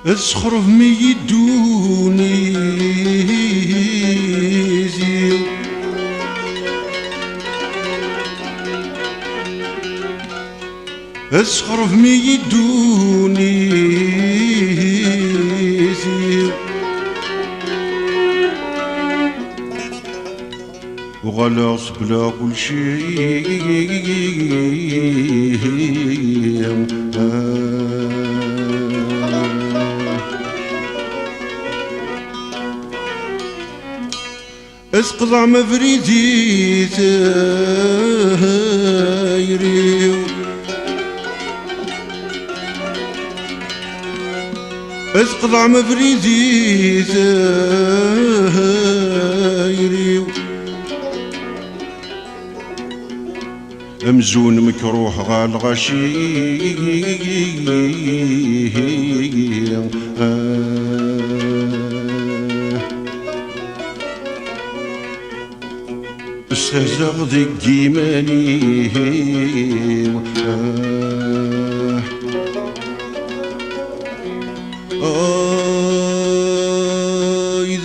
اسخرف مي يدوني زيو اسخرف مي يدوني زيو وغلاص بلا كل شيء اسقطع مفريدي تايريو اسقطع مفريدي تايريو امزون مكروح غال غشي استهزغ ذي الجيماني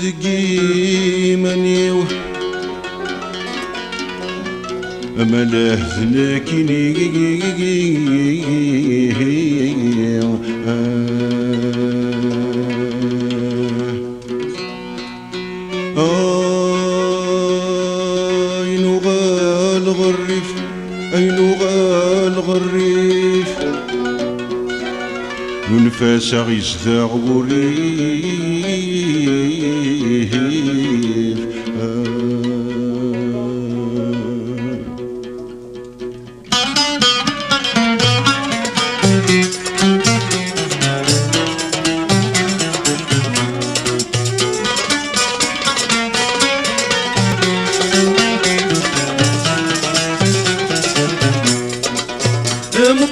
ذي الجيماني أمله ذنكيني أين غال غريف ننفاس غيزداغ وريف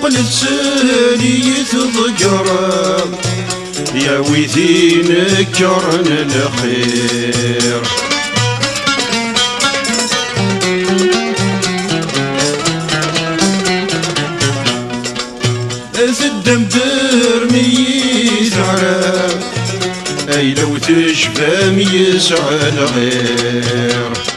مقل السالي تضجر يا ويثي نكرنا الخير الدم ترمي زعرا اي لو تشفى ميسعى الغير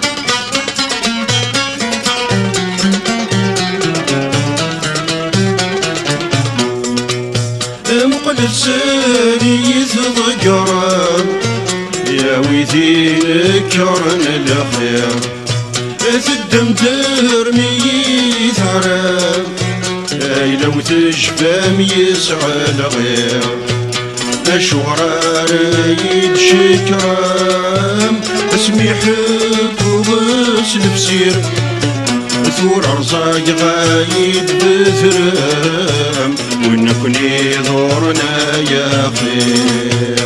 لساني تضجر يا ويثي نكرنا الخير الدم ترمي ثعرب اي لو تشفى ميسعى الغير اشوار رايد شكرام اسمي حب وغسل بسير ثور عرصاي غايد بثرام ونكوني ضورنا يا خير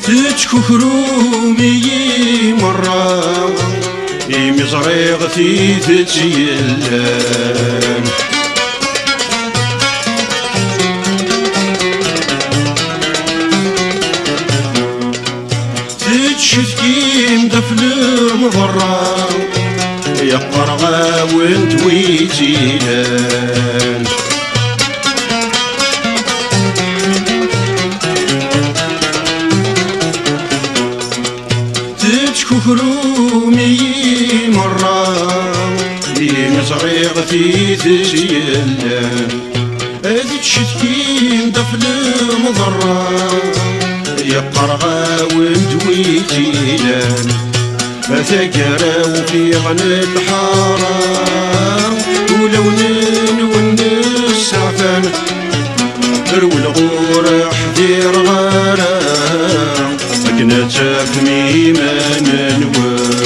تشكو خرومي مرة مزريغتي تتيلان تتشتكي مدفل مضرة يا قرغة وانت ويتيلان تتشكو خرومي مرة مزريغتي تتيلان تتشتكي مدفل مضرة يا قرغة وندويتيلان فثقرا وفي غن الحارة ولو والنسعفان ارو الغور حذير غارة مكنا تفمي ما ننوان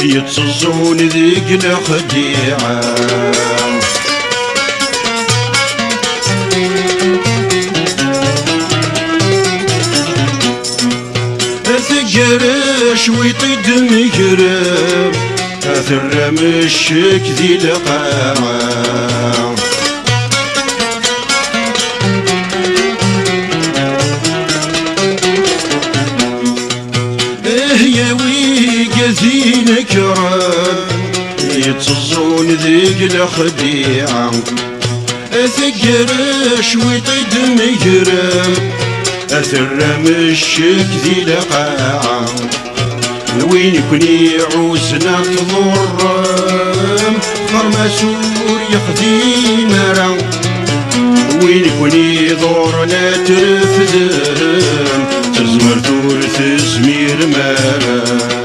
يتصزون ذيك الخديعة ثقرش ويطيد مقرب أثر مشك ذي القاعة ياوي قزين كرام يتصزون ذيك الخديعة ثقرش ويطيد مقرب أثر مشك ذي القاعة وين يكون يعوزنا تضرم خرما سور يخدي مرا وين يكون يضرنا ترفدم تزمر دور تزمير مرا